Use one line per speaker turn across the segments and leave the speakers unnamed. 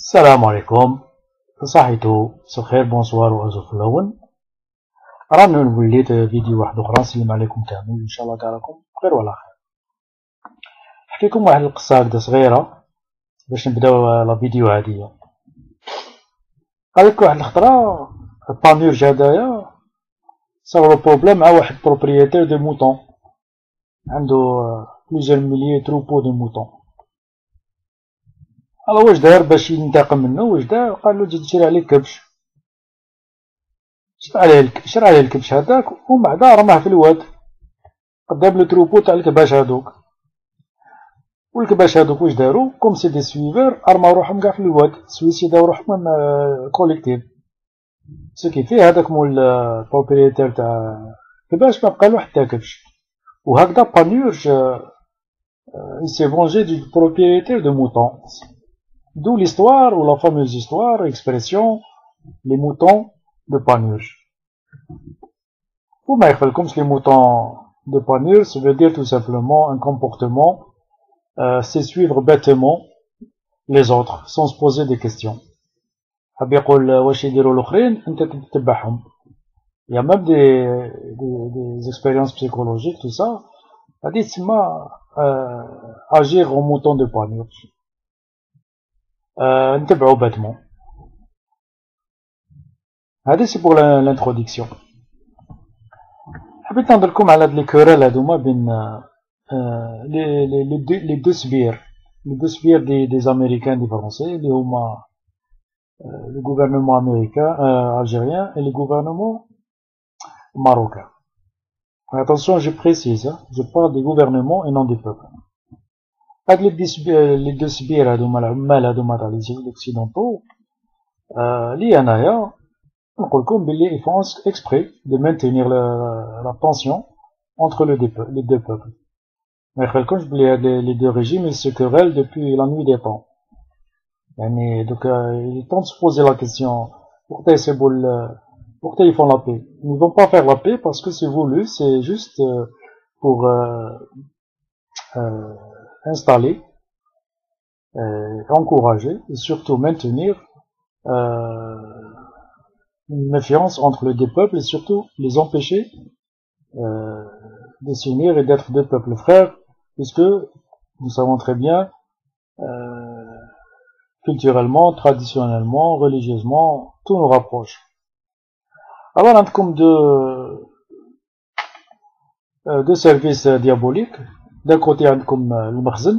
السلام عليكم. صحيتو مساء الخير بونسوار وازو في الاول. رانا وليت فيديو واحد اخرى. نسلم عليكم كامل ان شاء الله كاع راكم بخير وعلى خير. نحكيكم واحد القصه هكذا صغيره باش نبداو لا فيديو هادية. قالك واحد الخطره بانورج هدايا صار بروبليم مع واحد بروبريتير دو موطون عنده بليزيور مليي تروبو دو موطون. الله واش دار باش ينتقم منه؟ واش دار؟ قال له جي تشري عليه كبش. شرى عليه الكبش هذاك ومن بعد رماه في الواد قدام لو تروبو تاع الكباش هذوك. والكباش هذوك واش داروا؟ كوم سي دي سويفور رماو روحهم كاع في الواد، سويسيداو روحهم كوليكتيف. سكي فيه هذاك مول البروبريتير تاع الكباش ما بقى له حتى كبش. وهكذا بانورج il s'est vengé du propriétaire de moutons. D'où l'histoire ou la fameuse histoire, expression, les moutons de Panurge. Vous m'avez comme les moutons de Panurge, ça veut dire tout simplement un comportement, c'est suivre bêtement les autres, sans se poser des questions. Il y a même des expériences psychologiques, tout ça. Agir en mouton de Panurge. نتبعو باتمون. هذا سي بور لانتروديكسيون. حبيت نهضرلكم على هاد لي كورال هادوما بين لي دو سبير دي زاميريكان دي فرونسي اللي هما لو غوفرنمون امريكان الجيريان اي لو غوفرنمون ماروكان. Attention, je précise, je parle des gouvernements et non des peuples. هاد لي دو سبير هادوما العمال هادوما تاع لي اوكسيدونتو لي انايا نقولكم بلي ils font exprès de maintenir la tension entre les deux peuples. ما يخلكمش بلي هاد لي دو ريجيم ils se querellent depuis la nuit des temps. يعني donc ils tentent de se poser la question pourquoi ils font la paix. Ils ne vont pas faire la paix parce que c'est voulu, c'est juste pour installer, encourager et surtout maintenir une méfiance entre les deux peuples et surtout les empêcher de s'unir et d'être deux peuples frères, puisque nous savons très bien culturellement, traditionnellement, religieusement, tout nous rapproche. Alors, on a comme deux services diaboliques. D'un côté, on a comme le Makhzen,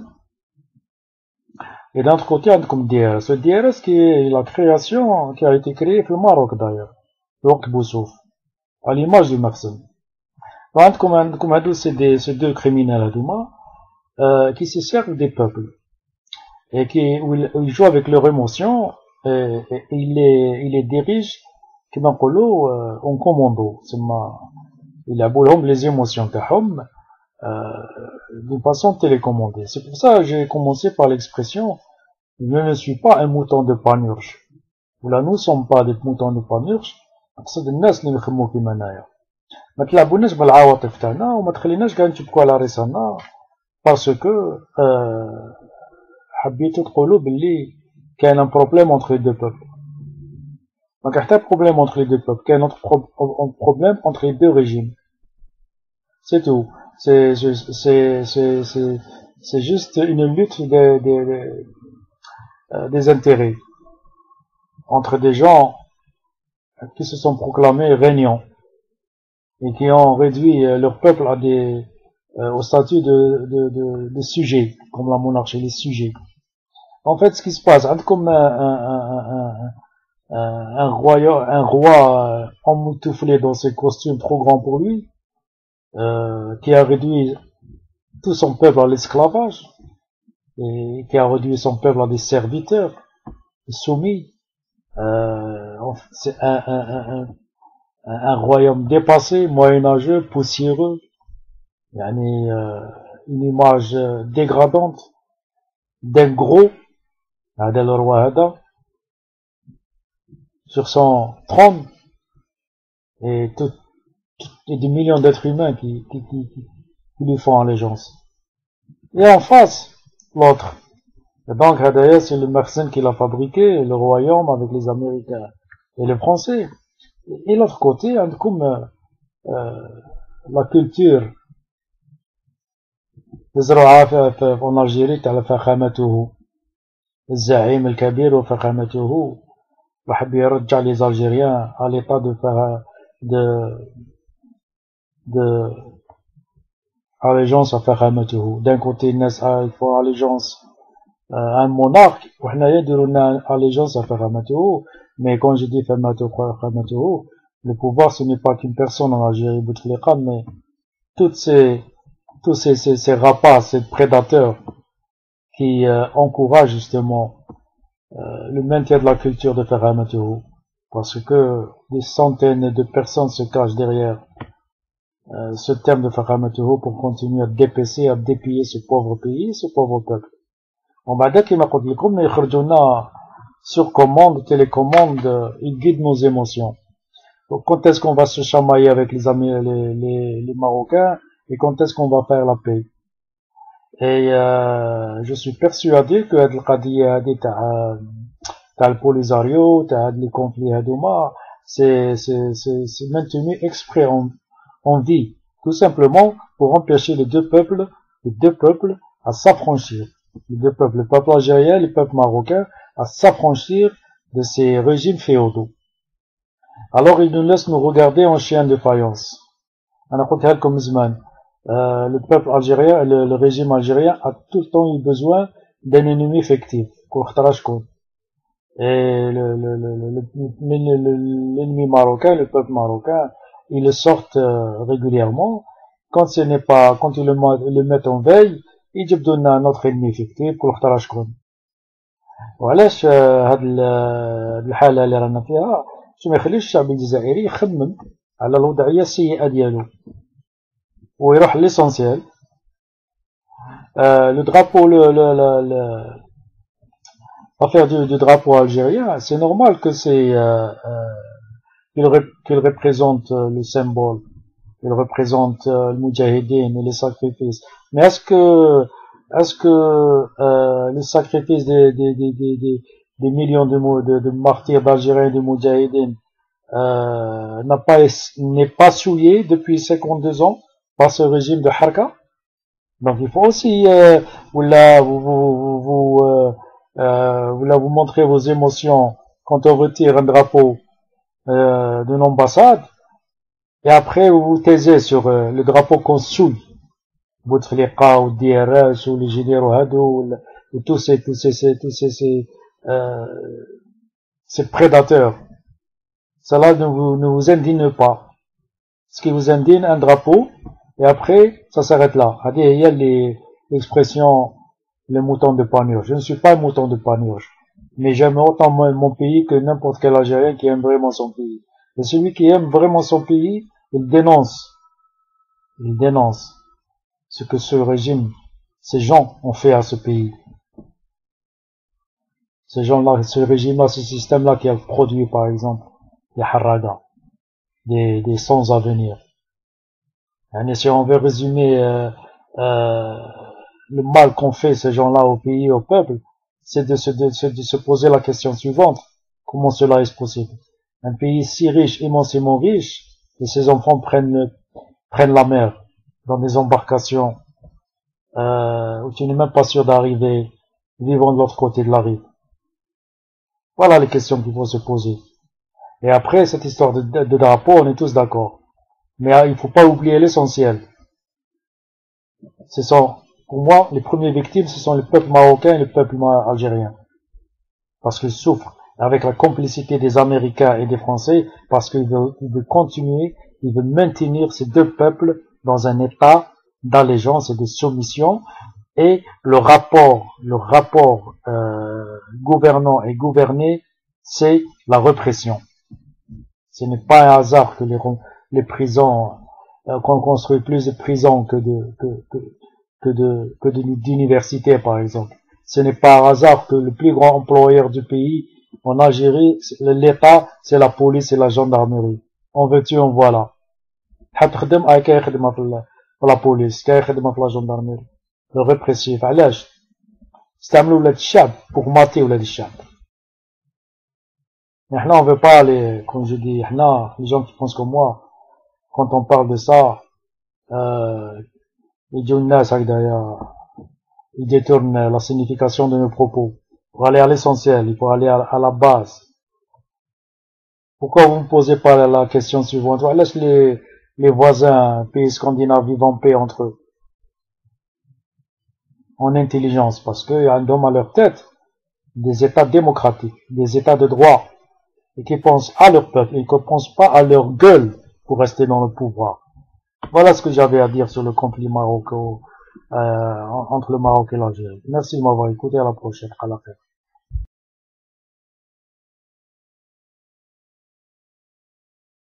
et d'un autre côté, on a comme DRS. Le DRS qui est la création qui a été créée au Maroc d'ailleurs, le Wak Boussouf, à l'image du Makhzen. On a comme ces deux criminels qui se servent des peuples et où ils jouent avec leurs émotions et ils les dirigent en commando. Il a beau les émotions d'une façon télécommandée. C'est pour ça que j'ai commencé par l'expression je ne suis pas un mouton de Panurge. Là, nous ne sommes pas des moutons de Panurge. نقصد الناس اللي نخدموا كيما هنايا ما تلعبوناش بالعواطف تاعنا وما تخليناش كاع نتبكوا على راسنا باسكو حبيتو تقولوا باللي كاين ان بروبليم entre les deux peuples. ما كاين حتى بروبليم entre les deux peuples, كاين بروبليم entre les deux régimes. C'est tout. C'est juste une lutte des intérêts entre des gens qui se sont proclamés régnants et qui ont réduit leur peuple à au statut de sujets, comme la monarchie, les sujets. En fait, ce qui se passe, comme un roi emmitouflé dans ses costumes trop grands pour lui, qui a réduit tout son peuple à l'esclavage, et qui a réduit son peuple à des serviteurs soumis. C'est un royaume dépassé, moyenâgeux, poussiéreux, une image dégradante d'un gros, le roi Hada, sur son trône, et des millions d'êtres humains qui lui font allégeance. Et en face, l'autre, Et donc, Hadaya, c'est le Mersenne qui l'a fabriqué, le royaume avec les Américains et les Français. Et l'autre côté, comme la culture تزرعها en Algérie تاع فخامته الزعيم الكبير وفخامته وحب يرجع les Algériens à l'état de allégeance à فخامته. D'un côté الناس ils font allégeance à un monarque وحنايا يديروا لنا allégeance à فخامته. Mais quand je dis فخامته, le pouvoir ce n'est pas qu'une personne en Algérie Bouteflika, mais tous ces rapaces, ces prédateurs qui encouragent justement le maintien de la culture de Ferramatou, parce que des centaines de personnes se cachent derrière ce terme de Ferramatou pour continuer à dépecer, à dépiller ce pauvre pays, ce pauvre peuple. On va dire qu'il m'a dit comme mais sur commande, télécommande, il guide nos émotions. Donc, quand est-ce qu'on va se chamailler avec les amis, les Marocains, et quand est-ce qu'on va faire la paix? Et je suis persuadé que هاد القضية هادي تاع البوليزاريو تاع هاد لي conflits هادوما c'est maintenu exprès en vie, tout simplement pour empêcher les deux peuples à s'affranchir, les deux peuples, le peuple algérien et le peuple marocain, à s'affranchir de ces régimes féodaux. Alors ils nous laissent nous regarder en chien de faïence. أنا قلتها لكم زمان. Le peuple algérien, le régime algérien a tout le temps eu besoin d'un ennemi fictif. Et l'ennemi marocain, le peuple marocain, ils le sortent régulièrement. Quand ils le mettent en veille, ils donnent un autre ennemi fictif. وعلاش هاد الحالة اللي رانا فيها ما يخليش الشعب الجزائري يخمم على الوضعية السيئة ديالو ويروح l'essentiel. Le drapeau, l'affaire du drapeau algérien, c'est normal que qu'il représente le symbole, qu'il représente le moudjahidine et les sacrifices. Mais est-ce que les sacrifices des millions de martyrs d'Algériens et de moudjahidine n'est pas souillé depuis 52 ans par ce régime de Harka? Donc il faut aussi vous montrer vos émotions quand on retire un drapeau d'une ambassade, et après vous vous taisez sur le drapeau qu'on souille, Bouteflika ou DRS ou les généraux Hadou ou tous ces prédateurs. Cela ne vous indigne pas. Ce qui vous indigne, un drapeau, et après, ça s'arrête là. Il y a l'expression, le mouton de Panurge. Je ne suis pas un mouton de Panurge, mais j'aime autant mon pays que n'importe quel Algérien qui aime vraiment son pays. Et celui qui aime vraiment son pays, il dénonce ce que ce régime, ces gens ont fait à ce pays. Ces gens-là, ce régime-là, ce système-là qui a produit, par exemple, les haragas, des sans-avenir. Et si on veut résumer le mal qu'ont fait ces gens-là au pays, au peuple, c'est de se poser la question suivante: comment cela est possible? Un pays si riche, immensément riche, et ses enfants prennent la mer dans des embarcations où tu n'es même pas sûr d'arriver, vivant de l'autre côté de la rive. Voilà les questions qu'il faut se poser. Et après, cette histoire de drapeau, on est tous d'accord. Mais il ne faut pas oublier l'essentiel. Pour moi, les premières victimes, ce sont le peuple marocain et le peuple algérien. Parce qu'ils souffrent avec la complicité des Américains et des Français, parce qu'ils veulent continuer, ils veulent maintenir ces deux peuples dans un état d'allégeance et de soumission. Et le rapport gouvernant et gouverné, c'est la répression. Ce n'est pas un hasard que les prisons, qu'on construit plus de prisons que d'universités, par exemple. Ce n'est pas un hasard que le plus grand employeur du pays, en Algérie, l'État, c'est la police et la gendarmerie. En veux-tu, en voilà. La police, la gendarmerie. Le répressif. استعملوا ولاد الشعب pour mater ولاد الشعب. Mais là, on veut pas aller, comme je dis, là, les gens qui pensent comme moi, quand on parle de ça, ils détournent la signification de nos propos. Pour aller à l'essentiel, il faut aller à la base. Pourquoi vous ne posez pas la question suivante? Laisse les voisins, pays scandinaves, vivent en paix entre eux. En intelligence, parce qu'il y a un homme à leur tête, des États démocratiques, des États de droit, et qui pensent à leur peuple, et qui ne pensent pas à leur gueule pour rester dans le pouvoir. Voilà ce que j'avais à dire sur le conflit entre le Maroc et l'Algérie. Merci de m'avoir écouté, à la prochaine. À la fin.